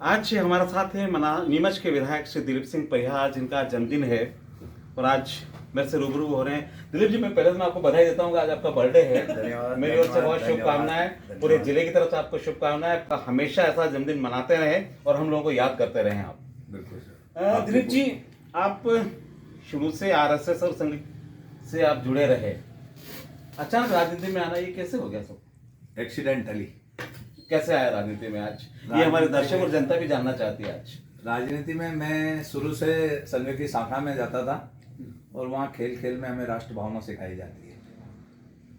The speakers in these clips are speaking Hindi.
आज हमारा साथ है नीमच के विधायक श्री दिलीप सिंह पहिया, जिनका जन्मदिन है और आज मेरे से रूबरू हो रहे हैं। दिलीप जी, मैं पहले तो आपको बधाई देता हूँ कि आज आपका बर्थडे है। धन्यवाद। मेरी ओर से बहुत शुभकामनाएं, पूरे जिले की तरफ से आपको शुभकामनाएं। आपका हमेशा ऐसा जन्मदिन मनाते रहे और हम लोगों को याद करते रहे आप। बिल्कुल सर। दिलीप जी, आप शुरू से आरएसएस और संघ से आप जुड़े रहे, अचानक राजनीति में आना ये कैसे हो गया सब? एक्सीडेंटली कैसे आया राजनीति में आज, ये हमारे दर्शक और जनता भी जानना चाहती है। आज राजनीति में मैं शुरू से संघ की शाखा में जाता था और वहाँ खेल खेल में हमें राष्ट्र भावना सिखाई जाती है।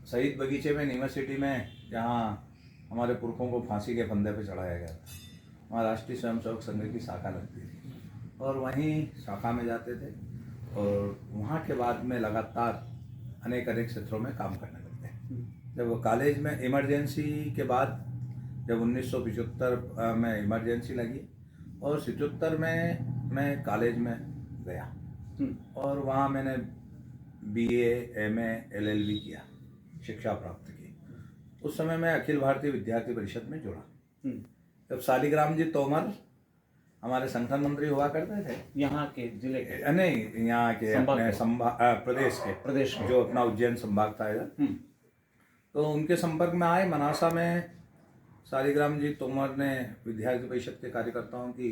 शहीद बगीचे में नीमच सिटी में, जहाँ हमारे पुरखों को फांसी के फंदे पे चढ़ाया गया था, वहाँ राष्ट्रीय स्वयंसेवक संघ की शाखा लगती थी और वहीं शाखा में जाते थे और वहाँ के बाद में लगातार अनेक क्षेत्रों में काम करने लगते। जब कॉलेज में इमरजेंसी के बाद, जब 1975 में इमरजेंसी लगी और 77 में मैं कॉलेज में गया और वहाँ मैंने बीए, एमए, एलएलबी किया, शिक्षा प्राप्त की। उस समय मैं अखिल भारतीय विद्यार्थी परिषद में जुड़ा। जब शालिग्राम जी तोमर हमारे संगठन मंत्री हुआ करते थे, यहाँ के जिले के नहीं, यहाँ के अपने प्रदेश के जो अपना उज्जैन संभाग था इधर, तो उनके संपर्क में आए। मनासा में शालिग्राम जी तोमर ने विद्यार्थी परिषद के कार्यकर्ताओं की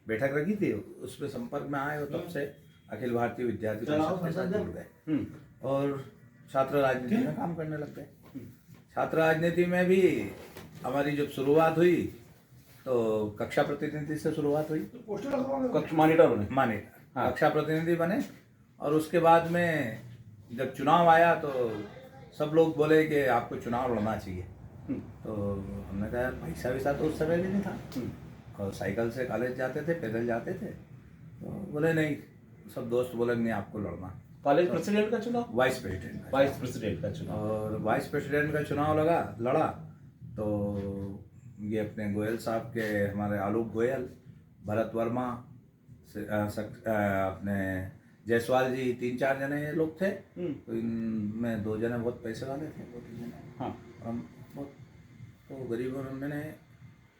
बैठक रखी थी, उसमें संपर्क में आए और तब से अखिल भारतीय विद्यार्थी परिषद के साथ जुड़ गए और छात्र राजनीति में काम करने लग गए। छात्र राजनीति में भी हमारी जब शुरुआत हुई तो कक्षा प्रतिनिधि से शुरुआत हुई। मॉनिटर कक्षा प्रतिनिधि बने और उसके बाद में जब चुनाव आया तो सब लोग बोले कि आपको चुनाव लड़ना चाहिए। तो हमने कहा पैसा वैसा तो उस समय भी नहीं था और साइकिल से कॉलेज जाते थे, पैदल जाते थे। तो बोले नहीं, सब दोस्त बोले नहीं आपको लड़ना। कॉलेज प्रेसिडेंट का चुनाव, वाइस प्रेसिडेंट का चुनाव, और वाइस प्रेसिडेंट का चुनाव लड़ा तो ये अपने गोयल साहब के, हमारे आलोक गोयल, भरत वर्मा, अपने जायसवाल जी, 3-4 जने ये लोग थे। तो इनमें 2 जने बहुत पैसे वाले थे, 2-3 जने। हाँ, हम तो गरीबों ने, मैंने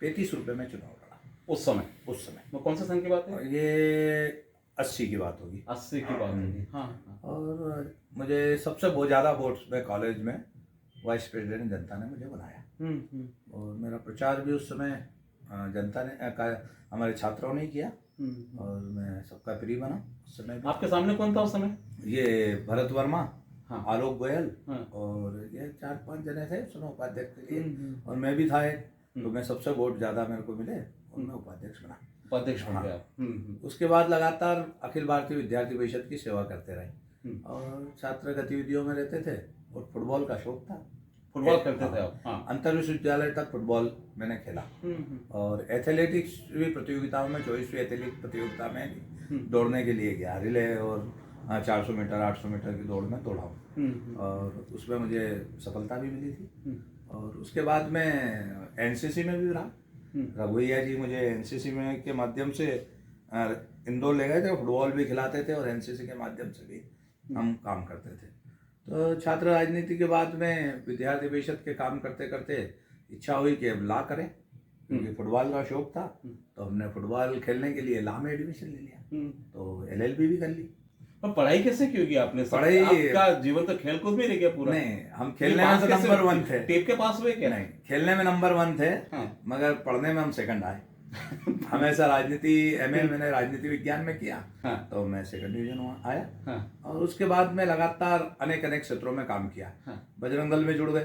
35 रुपये में चुनाव लड़ा उस समय। वो कौन सा सन की बात है? ये 80 की बात होगी। 80 की बात होगी। हाँ। और मुझे सबसे बहुत ज़्यादा वोट्स में कॉलेज में वाइस प्रेसिडेंट जनता ने मुझे बनाया। और मेरा प्रचार भी उस समय जनता ने, हमारे छात्रों ने किया और मैं सबका प्रिय बना उस समय भी। आपके सामने कौन था उस समय? ये भरत वर्मा, हाँ, आलोक गोयल, हाँ, और ये 4-5 जने थे सुनो उपाध्यक्ष के लिए, और मैं भी था एक। तो मैं सबसे वोट ज़्यादा मेरे को मिले और मैं उपाध्यक्ष बन गया। उसके बाद लगातार अखिल भारतीय विद्यार्थी परिषद की सेवा करते रहे और छात्र गतिविधियों में रहते थे और फुटबॉल का शौक था। फुटबॉल खेलते थे आप? हाँ। अंतर विश्वविद्यालय तक फुटबॉल मैंने खेला और एथलेटिक्स भी प्रतियोगिताओं में, 24वीं एथलेटिक्स प्रतियोगिता में दौड़ने के लिए गया। रिले और 400 मीटर, 800 मीटर की दौड़ में दौड़ा हूँ और उसमें मुझे सफलता भी मिली थी। और उसके बाद मैं एनसीसी में भी रहा। रघुवैया जी मुझे एनसीसी में के माध्यम से इंदौर ले गए थे, फुटबॉल भी खिलाते थे और एनसीसी के माध्यम से भी हम काम करते थे। तो छात्र राजनीति के बाद में विद्यार्थी परिषद के काम करते करते इच्छा हुई कि अब ला करें, क्योंकि फुटबॉल का शौक था। तो हमने फुटबॉल खेलने के लिए ला में एडमिशन ले लिया, तो एलएलबी भी कर ली। और पढ़ाई कैसे क्यों की आपने? पढ़ाई, आपका जीवन तो खेल कूद में रह गया पूरा। नहीं, हम खेलने में तो नंबर 1 थे। टेप के पास हुए क्या? नहीं, खेलने में नंबर 1 थे। हाँ। मगर पढ़ने में हम सेकंड आए। हमेशा राजनीति, एमए मैंने राजनीति विज्ञान में किया। हाँ। तो मैं सेकंड डिवीजन आया। हाँ। और उसके बाद में लगातार अनेक क्षेत्रों में काम किया। हाँ। बजरंग दल में जुड़ गए।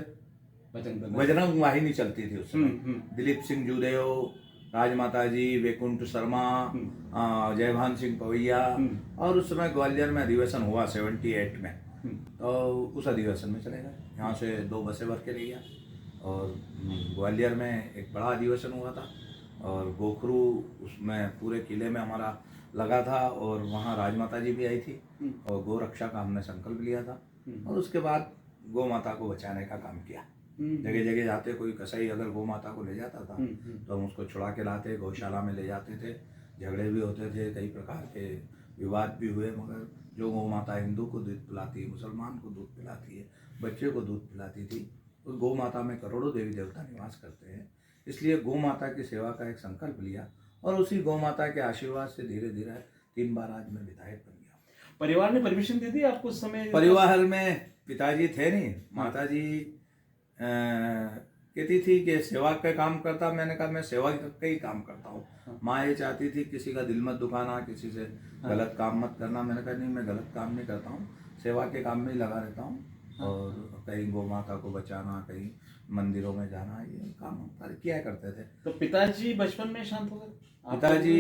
बजरंग वाहिनी चलती थी उस समय। दिलीप सिंह जूदेव, राजमाता जी, वैकुंठ शर्मा, जयभान सिंह पवैया, और उस समय ग्वालियर में अधिवेशन हुआ 78 में। तो उस अधिवेशन में चले गए, यहाँ से 2 बसें भर के ले गया और ग्वालियर में एक बड़ा अधिवेशन हुआ था और गोखरू उसमें पूरे किले में हमारा लगा था और वहाँ राजमाता जी भी आई थी और गौ रक्षा का हमने संकल्प लिया था। और उसके बाद गौ माता को बचाने का काम किया। जगह जगह जाते, कोई कसाई अगर गौ माता को ले जाता था तो हम उसको छुड़ा के लाते, गौशाला में ले जाते थे। झगड़े भी होते थे, कई प्रकार के विवाद भी हुए, मगर जो गौ माता हिंदू को दूध पिलाती है, मुसलमान को दूध पिलाती है, बच्चे को दूध पिलाती थी, उस गौ माता में करोड़ों देवी देवता निवास करते हैं। इसलिए गौ माता की सेवा का एक संकल्प लिया और उसी गौ माता के आशीर्वाद से धीरे धीरे 3 बार आज मैं विधायक बन गया। परिवार ने परमिशन दे दी आपको उस समय? परिवार में पिताजी थे नहीं, माता जी कहती थी कि सेवा का काम करता, मैंने कहा मैं सेवा का ही काम करता हूँ। माँ ये चाहती थी किसी का दिल मत दुखाना, किसी से गलत काम मत करना। मैंने कहा नहीं, मैं गलत काम नहीं करता हूँ, सेवा के काम में ही लगा रहता हूँ। और कहीं गौ माता को बचाना, कहीं मंदिरों में जाना, ये काम किया करते थे। तो पिताजी बचपन में शांत हो गए? पिताजी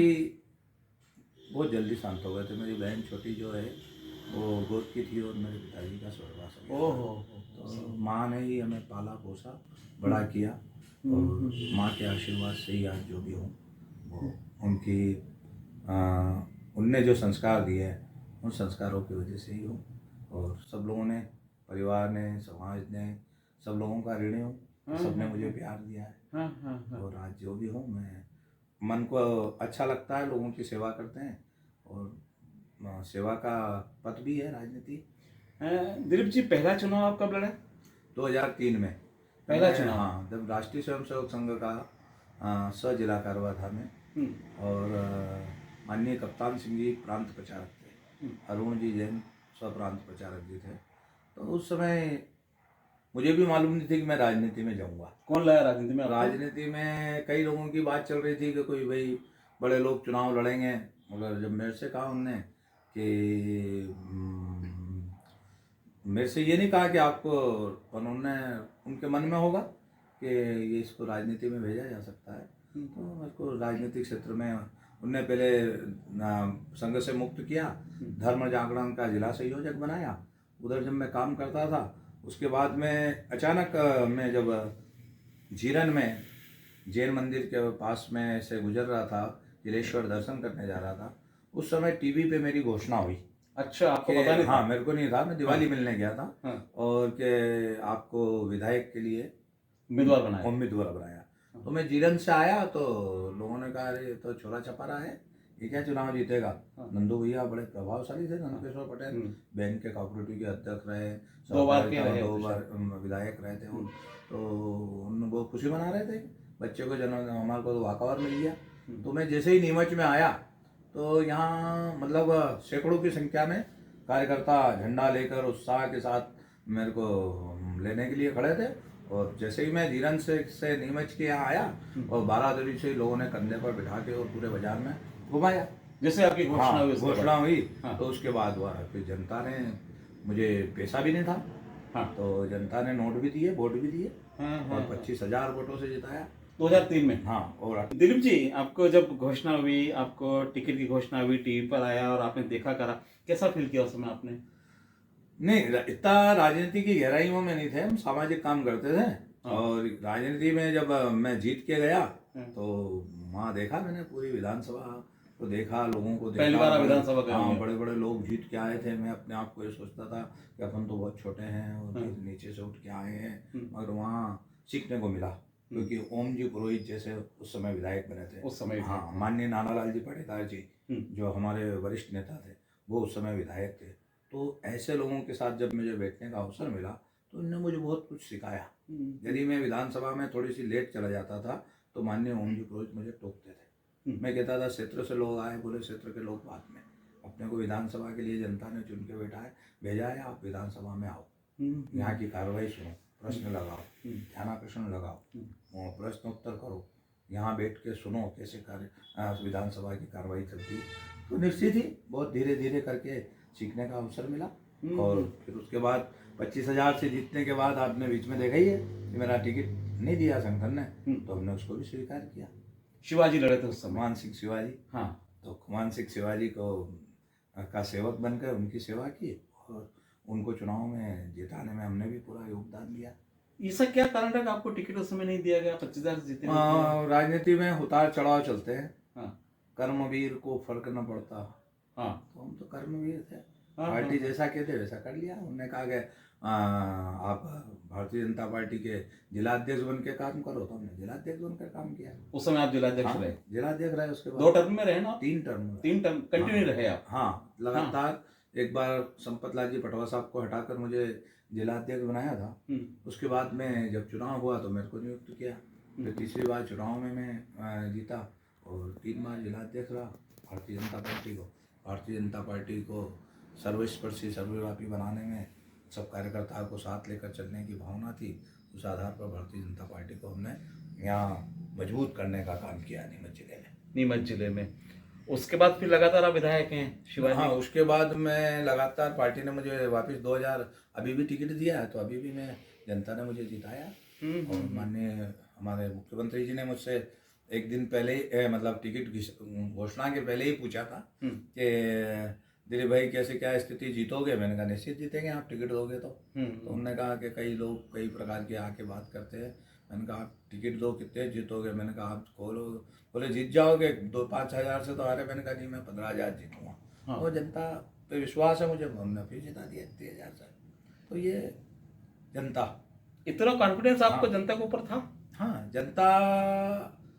बहुत जल्दी शांत हो गए थे। मेरी बहन छोटी जो है वो गोद की थी और मेरे पिताजी का स्वर्गवास हो गया। ओहो। तो माँ ने ही हमें पाला पोसा बड़ा किया और माँ के आशीर्वाद से ही आज जो भी हूँ वो उनकी उनने जो संस्कार दिए हैं उन संस्कारों की वजह से ही हूँ। और सब लोगों ने, परिवार ने, समाज ने, सब लोगों का ऋणी हूँ। सबने मुझे प्यार दिया है। और आज जो भी हूँ, मैं मन को अच्छा लगता है, लोगों की सेवा करते हैं और सेवा का पथ भी है राजनीति। दिलीप जी, पहला चुनाव आप कब लड़े? 2003 में पहला चुनाव? हाँ, जब राष्ट्रीय स्वयंसेवक संघ का जिला कार्यालय था मैं। और माननीय कप्तान सिंह जी प्रांत प्रचारक थे, अरुण जी जैन स्वप्रांत प्रचारक जी थे। तो उस समय मुझे भी मालूम नहीं थी कि मैं राजनीति में जाऊंगा। कौन लाया राजनीति में? राजनीति में कई लोगों की बात चल रही थी कि कोई भाई बड़े लोग चुनाव लड़ेंगे, मगर जब मेरे से कहा उनने कि मेरे से ये नहीं कहा कि आपको, उन्होंने उनके मन में होगा कि ये इसको राजनीति में भेजा जा सकता है। तो मेरे को राजनीतिक क्षेत्र में उनने पहले संघ से मुक्त किया, धर्म जागरण का जिला संयोजक बनाया। उधर जब मैं काम करता था, उसके बाद में अचानक मैं जब जीरन में जैन मंदिर के पास में से गुजर रहा था, जिलेश्वर दर्शन करने जा रहा था, उस समय टीवी पे मेरी घोषणा हुई। अच्छा, आपको पता नहीं था? हाँ, मेरे को नहीं था, मैं दिवाली मिलने गया था। और के आपको विधायक के लिए उम्मीदवार बनाया। तो मैं जीरन से आया तो लोगों ने कहा अरे तो छोरा छपारा है, ये क्या चुनाव जीतेगा। नंदू भैया बड़े प्रभावशाली थे, नंदकिशोर पटेल बैंक के कोऑपरेटिव के अध्यक्ष रहे, 2 बार विधायक रहे थे। तो उन वो खुशी मना रहे थे, बच्चे को जन्म, हमारे को तो वाकवर मिल गया। तो मैं जैसे ही नीमच में आया तो यहाँ मतलब सैकड़ों की संख्या में कार्यकर्ता झंडा लेकर उत्साह के साथ मेरे को लेने के लिए खड़े थे। और जैसे ही मैं धीरन से नीमच के यहाँ आया और 12 दरी से लोगों ने कंधे पर बिठा के और पूरे बाजार में घुमाया। जैसे आपकी घोषणा हुई? घोषणा हुई। तो उसके बाद हुआ फिर जनता ने, मुझे पैसा भी नहीं था, तो जनता ने नोट भी दिए, वोट भी दिए और 25,000 वोटों से जिताया 2003 में। हाँ। और दिलीप जी, आपको जब घोषणा हुई, आपको टिकट की घोषणा हुई, टीवी पर आया और आपने देखा करा, कैसा फील किया उस समय आपने? नहीं, इतना राजनीति की गहराइयों में नहीं थे, हम सामाजिक काम करते थे। और राजनीति में जब मैं जीत के गया तो वहाँ देखा मैंने पूरी विधानसभा को देखा, लोगों को देखा। पहली बार विधानसभा गए? हाँ, बड़े बड़े लोग जीत के आए थे। मैं अपने आप को ये सोचता था कि अपन तो बहुत छोटे हैं और नीचे से उठ के आए हैं, और वहाँ सीखने को मिला क्योंकि ओम जी पुरोहित जैसे उस समय विधायक बने थे उस समय। हाँ, माननीय नानालाल जी पाटीदार जी जो हमारे वरिष्ठ नेता थे, वो उस समय विधायक थे। तो ऐसे लोगों के साथ जब मुझे बैठने का अवसर मिला तो उन्होंने मुझे बहुत कुछ सिखाया। यदि मैं विधानसभा में थोड़ी सी लेट चला जाता था तो माननीय ओम जी पुरोहित मुझे टोकते थे। मैं कहता था क्षेत्र से लोग आए, बोले क्षेत्र के लोग बाद में, अपने को विधानसभा के लिए जनता ने चुन के बैठा है, भेजा है, आप विधानसभा में आओ, यहाँ की कार्रवाई सुनो, प्रश्न लगाओ, ध्यानाकर्षण लगाओ, प्रश्नोत्तर करो, यहाँ बैठ के सुनो कैसे कार्य विधानसभा की कार्रवाई चलती है। तो निश्चित ही बहुत धीरे धीरे करके सीखने का अवसर मिला। और फिर उसके बाद 25,000 से जीतने के बाद आपने बीच में देखा ही है कि मेरा टिकट नहीं दिया संगठन ने, तो हमने उसको भी स्वीकार किया। शिवाजी लड़े थे उस समय? खुमान सिंह शिवाजी। हाँ, तो खुमान सिंह शिवाजी को का सेवक बनकर उनकी सेवा की और उनको चुनाव में जिताने में हमने भी पूरा योगदान दिया। ऐसा क्या कारण है कि आपको टिकट उस समय नहीं दिया गया? 25,000 जीते? राजनीति में उतार चढ़ाव चलते हैं। कर्मवीर को फर्क न पड़ता। तो हम तो कर्मवीर थे, पार्टी जैसा कहते वैसा कर लिया। उन्होंने कहा कि आप भारतीय जनता पार्टी के जिलाध्यक्ष बन के काम करो, तो हमने जिलाध्यक्ष बनकर काम किया। उस समय आप जिलाध्यक्ष रहे? जिलाध्यक्ष रहे। उसके बाद 2 टर्म में रहे ना? 3 टर्म कंटिन्यू रहे आप? हाँ, लगातार। एक बार संपत लाल जी पटवा साहब को हटाकर मुझे जिलाध्यक्ष बनाया था। उसके बाद में जब चुनाव हुआ तो मेरे को नियुक्त किया फिर तीसरी बार चुनाव में मैं जीता और 3 बार जिलाध्यक्ष रहा भारतीय जनता पार्टी को। भारतीय जनता पार्टी को सर्वस्पर्शी सर्वव्यापी बनाने में सब कार्यकर्ताओं को साथ लेकर चलने की भावना थी। उस आधार पर भारतीय जनता पार्टी को हमने यहाँ मजबूत करने का काम किया नीमच जिले में। नीमच जिले में उसके बाद फिर लगातार आप विधायक हैं शिवाजी? हाँ, उसके बाद मैं लगातार पार्टी ने मुझे वापस 2000 अभी भी टिकट दिया है, तो अभी भी मैं जनता ने मुझे जिताया। और माननीय हमारे मुख्यमंत्री जी ने मुझसे एक दिन पहले मतलब टिकट की घोषणा के पहले ही पूछा था कि दिलीप भाई कैसे क्या स्थिति, जीतोगे? मैंने कहा निश्चित जीतेंगे, आप टिकट दोगे तो। उन्होंने कहा कि कई लोग कई प्रकार के आके बात करते हैं। मैंने कहा आप टिकट दो, कितने जीतोगे? मैंने कहा आप खोलो, बोले जीत जाओगे 2-5 हज़ार से तो आ रहे। मैंने कहा नहीं, मैं 15,000 जीतूँगा। और जनता पे विश्वास है मुझे, हमने फिर जिता दिया 30,000 से। तो ये जनता, इतना कॉन्फिडेंस आपको जनता के ऊपर था? हाँ, जनता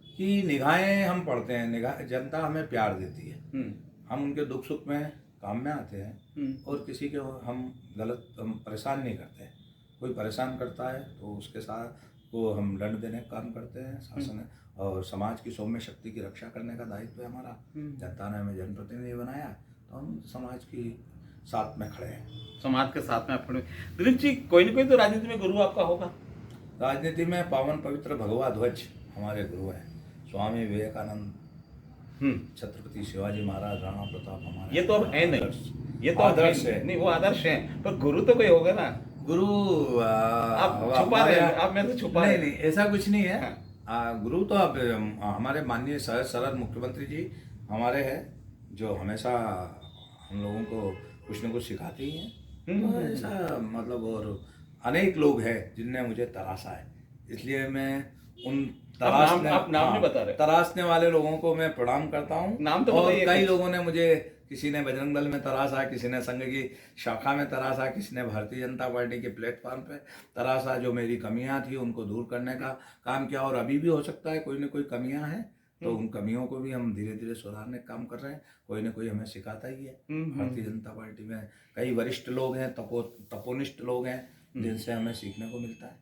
की निगाहें हम पढ़ते हैं, निगाह जनता हमें प्यार देती है। हम उनके दुख सुख में काम में आते हैं और किसी के हम हम परेशान नहीं करते। कोई परेशान करता है तो उसके साथ को हम दंड देने का काम करते हैं। शासन और समाज की सौम्य शक्ति की रक्षा करने का दायित्व है हमारा। जनता ने हमें जनप्रतिनिधि बनाया तो हम समाज की साथ में खड़े हैं। समाज के साथ में आप खड़े। दिलीप जी, कोई ना कोई तो राजनीति में गुरु आपका होगा? राजनीति में पावन पवित्र भगवा ध्वज हमारे गुरु हैं, स्वामी विवेकानंद, छत्रपति शिवाजी महाराज, राणा प्रताप हमारे। ये तो अब है नहीं, ये तो आदर्श है। नहीं, वो आदर्श है, पर गुरु तो कोई होगा ना। गुरु आप छुपा रहे हैं, आप में से छुपा रहे हैं। नहीं, ऐसा कुछ नहीं है। गुरु तो अब हमारे माननीय सहज सरल मुख्यमंत्री जी हमारे हैं, जो हमेशा हम लोगों को कुछ न कुछ सिखाते ही हैं। तो ऐसा मतलब, और अनेक लोग हैं जिनने मुझे तराशा है, इसलिए मैं उन आप नाम नहीं बता रहे। तराशने वाले लोगों को मैं प्रणाम करता हूँ। नाम तो और बताइए। कई लोगों ने मुझे, किसी ने बजरंग दल में तराशा, किसी ने संघ की शाखा में तराशा, किसी ने भारतीय जनता पार्टी के प्लेटफॉर्म पे तराशा। जो मेरी कमियां थी उनको दूर करने का काम किया, और अभी भी हो सकता है कोई ना कोई कमियां हैं तो उन कमियों को भी हम धीरे धीरे सुधारने का काम कर रहे हैं। कोई ना कोई हमें सिखाता ही है। भारतीय जनता पार्टी में कई वरिष्ठ लोग हैं, तपोनिष्ठ लोग हैं, जिनसे हमें सीखने को मिलता है।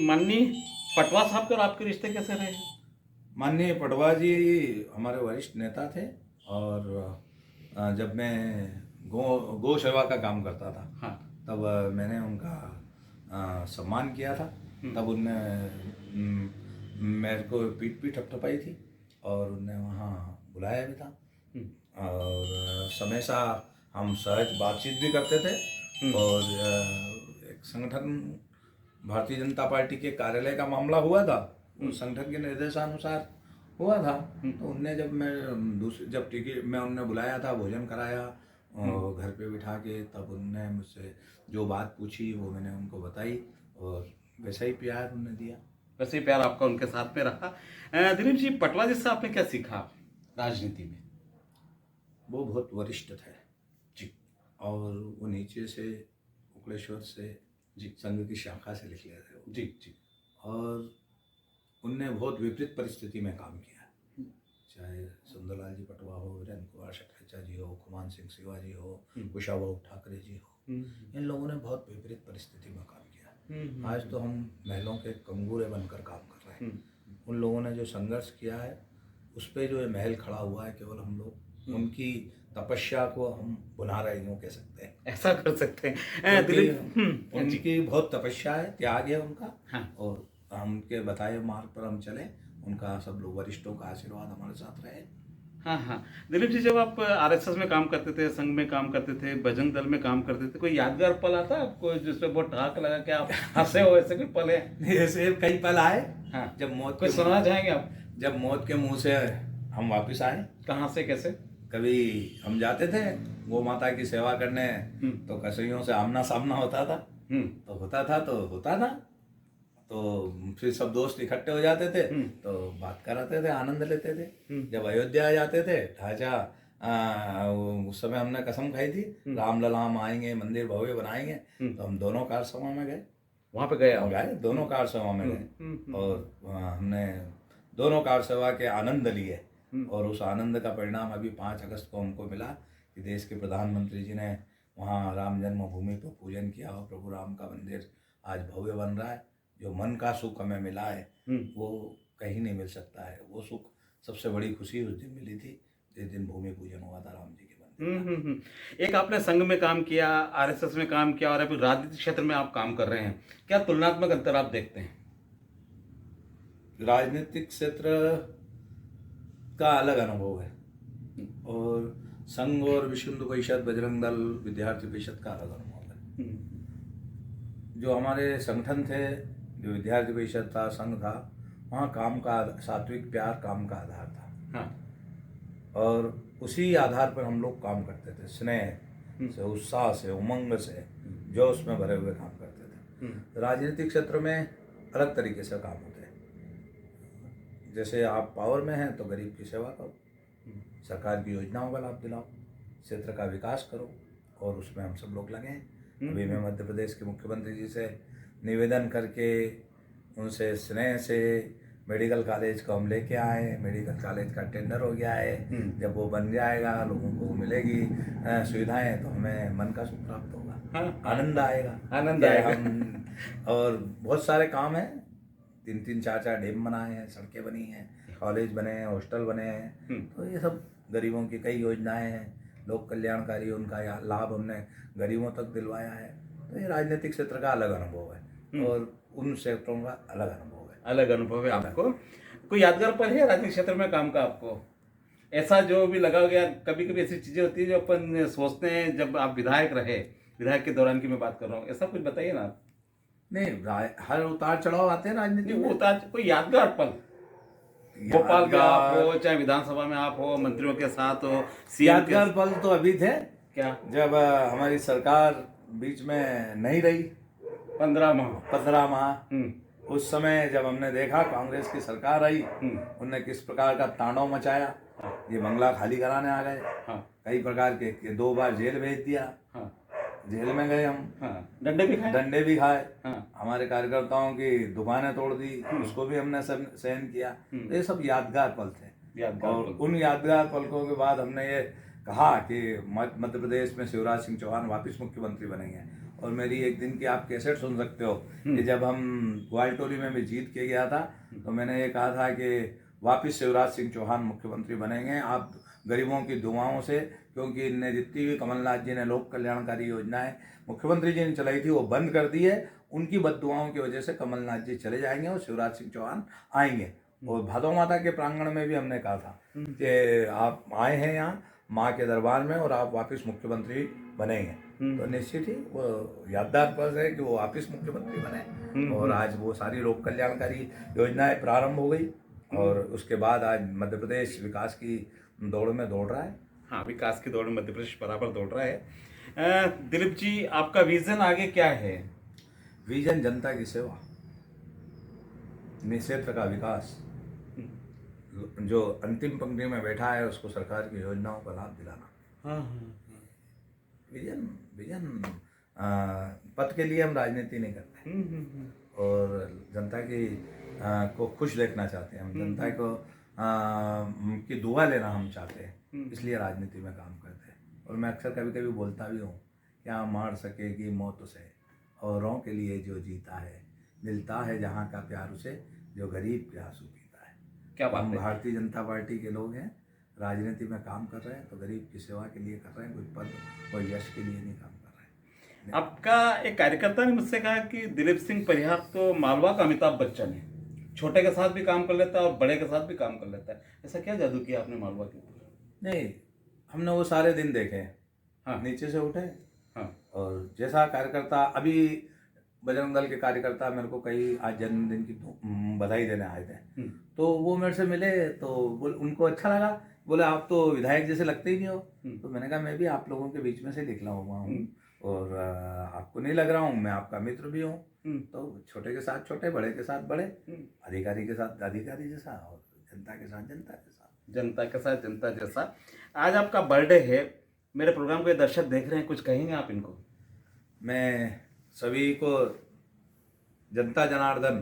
माननीय पटवा साहब के और आपके रिश्ते कैसे रहे? माननीय पटवा जी हमारे वरिष्ठ नेता थे, और जब मैं गौ सेवा का काम करता था, हाँ, तब मैंने उनका सम्मान किया था। तब उनने मेरे को पीठ थपथपाई थी और उनने वहाँ बुलाया भी था, और हमेशा हम सहज बातचीत भी करते थे। और एक संगठन भारतीय जनता पार्टी के कार्यालय का मामला हुआ था, उस संगठन के निर्देशानुसार हुआ था। तो उनने जब टिकट में उनने बुलाया था, भोजन कराया और घर पे बिठा के, तब उनने मुझसे जो बात पूछी वो मैंने उनको बताई, और वैसा ही प्यार उन्होंने दिया। वैसे ही प्यार आपका उनके साथ में रहा। दिलीप जी, पटवा जी से आपने क्या सीखा राजनीति में? वो बहुत वरिष्ठ थे जी, और वो नीचे से उकड़ेश्वर से जी संघ की शाखा से निकले थे वो। जी। और उनने बहुत विपरीत परिस्थिति में काम किया, चाहे सुंदरलाल जी पटवा हो, वीरेंद्र कुमार शक्रेचा जी हो, खुमान सिंह शिवाजी हो, कुशाभाऊ ठाकरे जी हो, इन लोगों ने बहुत विपरीत परिस्थिति में काम किया। आज तो हम महलों के कंगूरे बनकर काम कर रहे हैं। उन लोगों ने जो संघर्ष किया है, उस पर जो ये महल खड़ा हुआ है, केवल हम लोग उनकी तपस्या को हम बुला रहे यूँ कह सकते हैं, ऐसा कर सकते हैं। दिलीप, उनकी बहुत तपस्या है, त्याग है उनका। हाँ। और उनके बताए मार्ग पर हम चले, उनका सब लोग वरिष्ठों का आशीर्वाद हमारे साथ रहे। हाँ। दिलीप जी, जब आप आरएसएस में काम करते थे, संघ में काम करते थे, बजरंग दल में काम करते थे, कोई यादगार पल आता आपको जिसपे बहुत ठहाक लगा कि आप हंसे हो? ऐसे कोई पल है? ऐसे कई पल आए। हाँ। जब मौत कोई सुनाना चाहेंगे आप? जब मौत के मुंह से हम वापिस आए। कहाँ से, कैसे? कभी हम जाते थे गौ माता की सेवा करने, तो कसैयों से आमना सामना होता था, तो होता था तो फिर सब दोस्त इकट्ठे हो जाते थे, तो बात कराते थे, आनंद लेते थे। जब अयोध्या जाते थे, ढांचा उस समय हमने कसम खाई थी, राम ललाम आएंगे, मंदिर भव्य बनाएंगे, तो हम दोनों कार सभा में गए। वहाँ पे गए दोनों कार सभा में गए, और हमने दोनों कार सभा के आनंद लिए। और उस आनंद का परिणाम अभी 5 अगस्त को हमको मिला कि देश के प्रधानमंत्री जी ने वहाँ राम जन्मभूमि पर पूजन किया, और प्रभु राम का मंदिर आज भव्य बन रहा है, जो मन का सुख हमें मिला है वो कहीं नहीं मिल सकता है। वो सुख सबसे बड़ी खुशी उस दिन मिली थी जिस दिन भूमि पूजन हुआ था राम जी के मंदिर का। एक आपने संघ में काम किया, आरएसएस में काम किया और अभी राजनीतिक क्षेत्र में आप काम कर रहे हैं, क्या तुलनात्मक अंतर आप देखते हैं? राजनीतिक क्षेत्र का अलग अनुभव है और संघ और विश्व हिंदू परिषद, बजरंग दल, विद्यार्थी परिषद का अलग अनुभव है। जो हमारे संगठन थे, जो विद्यार्थी परिषद था, संघ था, वहाँ काम का सात्विक प्यार काम का आधार था। हाँ। और उसी आधार पर हम लोग काम करते थे, स्नेह से, उत्साह से, उमंग से, जोश में भरे हुए काम करते थे। राजनीतिक क्षेत्र में अलग तरीके से काम होते हैं। जैसे आप पावर में हैं तो गरीब की सेवा करो, सरकार की योजनाओं का लाभ दिलाओ, क्षेत्र का विकास करो, और उसमें हम सब लोग लगे हैं। अभी मैं मध्य प्रदेश के मुख्यमंत्री जी से निवेदन करके उनसे स्नेह से मेडिकल कॉलेज को हम लेके आए। मेडिकल कॉलेज का टेंडर हो गया है, जब वो बन जाएगा, लोगों को मिलेगी सुविधाएं, तो हमें मन का सुख प्राप्त होगा। हाँ, आनंद आएगा, आनंद आएगा। हम और बहुत सारे काम हैं, 3-3, 4-4 डैम बनाए हैं, सड़कें बनी हैं, कॉलेज बने हैं, हॉस्टल बने हैं। तो ये सब गरीबों की कई योजनाएं हैं, लोक कल्याणकारी, उनका लाभ हमने गरीबों तक दिलवाया है। तो ये राजनीतिक क्षेत्र का अलग अनुभव है और उन क्षेत्रों का अलग अनुभव है। अलग अनुभव है आपको। कोई यादगार पल है राजनीतिक क्षेत्र में काम का आपको, ऐसा जो भी लगा गया? कभी कभी ऐसी चीजें होती है जो अपन सोचते हैं, जब आप विधायक रहे, विधायक के दौरान की मैं बात कर रहा हूँ, ऐसा कुछ बताइए ना आप। नहीं, हर उतार चढ़ाव आते हैं राजनीति में। होता कोई यादगार पल, भोपाल में आप हो, चाहे विधानसभा में आप हो, मंत्रियों के साथ हो, यादगार पल तो अभी थे, क्या जब हमारी सरकार बीच में नहीं रही 15 माह। उस समय जब हमने देखा कांग्रेस की सरकार आई, उनने किस प्रकार का तांडव मचाया, ये बंगला खाली कराने आ गए। कई प्रकार के 2 बार जेल भेज दिया। जेल में गए हम, डंडे भी खाए। हमारे कार्यकर्ताओं की दुकानें तोड़ दी, उसको भी हमने सहन किया। तो ये सब यादगार पल थे। और उन यादगार पलकों के बाद हमने ये कहा कि मध्य प्रदेश में शिवराज सिंह चौहान वापस मुख्यमंत्री बनेंगे। और मेरी एक दिन की आप कैसेट सुन सकते हो कि जब हम ग्वालटोली में भी जीत के गया था, तो मैंने ये कहा था कि वापस शिवराज सिंह चौहान मुख्यमंत्री बनेंगे, आप गरीबों की दुआओं से, क्योंकि इनने जितनी भी कमलनाथ जी ने लोक कल्याणकारी योजनाएं मुख्यमंत्री जी ने चलाई थी वो बंद कर दी है। उनकी बद्दुआओं की वजह से कमलनाथ जी चले जाएंगे और शिवराज सिंह चौहान आएंगे। और भादो माता के प्रांगण में भी हमने कहा था कि आप आए हैं यहाँ माँ के दरबार में और आप वापस मुख्यमंत्री बनेंगे। तो निश्चित ही वो यादगार पल है कि वो वापस मुख्यमंत्री बने। और आज वो सारी लोक कल्याणकारी योजनाएं प्रारंभ हो गई और उसके बाद आज मध्य प्रदेश विकास की दौड़ में दौड़ रहा है। हाँ, विकास की दौड़ में मध्य प्रदेश बराबर दौड़ रहा है। दिलीप जी, आपका विजन आगे क्या है? विजन जनता की सेवा, क्षेत्र का विकास, जो अंतिम पंक्ति में बैठा है उसको सरकार की योजनाओं का लाभ दिलाना। विजन पद के लिए हम राजनीति नहीं करते और जनता की को खुश देखना चाहते हैं हम, जनता को की दुआ लेना हम चाहते हैं, इसलिए राजनीति में काम करते हैं। और मैं अक्सर कभी कभी बोलता भी हूँ, क्या मार सकेगी मौत उसे, औरों के लिए जो जीता है, मिलता है जहाँ का प्यार उसे, जो गरीब के आंसू पीता है। क्या बात हम है। भारतीय जनता पार्टी के लोग हैं, राजनीति में काम कर रहे हैं तो गरीब की सेवा के लिए कर रहे हैं, कोई पद कोई यश के लिए नहीं काम कर रहे हैं। आपका एक कार्यकर्ता ने मुझसे कहा कि दिलीप सिंह परिहार तो मालवा का अमिताभ बच्चन है, छोटे के साथ भी काम कर लेता है और बड़े के साथ भी काम कर लेता है। ऐसा क्या जादू किया आपने मालवा के ऊपर? नहीं, हमने वो सारे दिन देखे। हाँ, नीचे से उठे। हाँ, और जैसा कार्यकर्ता, अभी बजरंग दल के कार्यकर्ता मेरे को कई आज जन्मदिन की बधाई देने आए थे, तो वो मेरे से मिले तो उनको अच्छा लगा, बोले आप तो विधायक जैसे लगते ही नहीं हो। तो मैंने कहा मैं भी आप लोगों के बीच में से निकला हुआ हूँ और आपको नहीं लग रहा हूँ, मैं आपका मित्र भी हूँ। तो छोटे के साथ छोटे, बड़े के साथ बड़े, अधिकारी के साथ अधिकारी जैसा और जनता के साथ जनता जैसा। जनता के साथ जनता जैसा। आज आपका बर्थडे है, मेरे प्रोग्राम को दर्शक देख रहे हैं, कुछ कहेंगे आप इनको? मैं सभी को जनता जनार्दन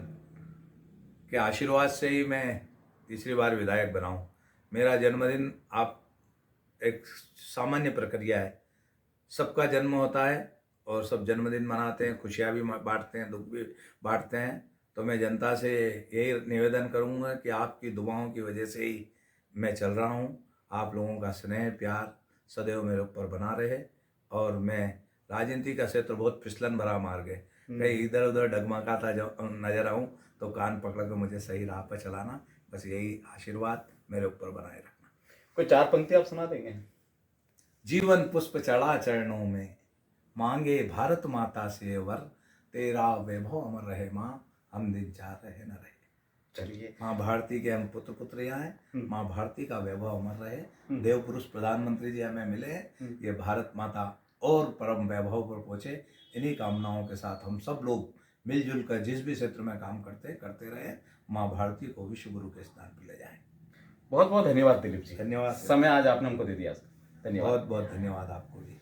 के आशीर्वाद से ही मैं तीसरी बार विधायक बना हूँ। मेरा जन्मदिन आप एक सामान्य प्रक्रिया है, सबका जन्म होता है और सब जन्मदिन मनाते हैं, खुशियाँ भी बांटते हैं, दुख भी बांटते हैं। तो मैं जनता से यही निवेदन करूंगा कि आपकी दुआओं की वजह से ही मैं चल रहा हूं। आप लोगों का स्नेह प्यार सदैव मेरे ऊपर बना रहे। और मैं राजनीति का क्षेत्र बहुत फिसलन भरा मार्ग है, कहीं इधर उधर डगमगाता जब नजर आऊं तो कान पकड़ कर मुझे सही राह पर चलाना। बस यही आशीर्वाद मेरे ऊपर बनाए रखना। कोई 4 पंक्ति आप सुना देंगे? जीवन पुष्प चढ़ा चरणों में, मांगे भारत माता से वर, तेरा वैभव अमर रहे माँ, हम दिन चाह रहे न रहे। चलिए, माँ भारती के हम पुत्र पुत्रियां हैं। माँ भारती का वैभव अमर रहे। देव पुरुष प्रधानमंत्री जी हमें मिले हैं, ये भारत माता और परम वैभव पर पहुंचे। इन्हीं कामनाओं के साथ हम सब लोग मिलजुल कर जिस भी क्षेत्र में काम करते रहे, माँ भारती को विश्व गुरु के स्थान पर ले जाएं। बहुत बहुत धन्यवाद दिलीप जी। धन्यवाद। समय आज आपने हमको दे दिया। धन्यवाद। बहुत बहुत धन्यवाद आपको भी।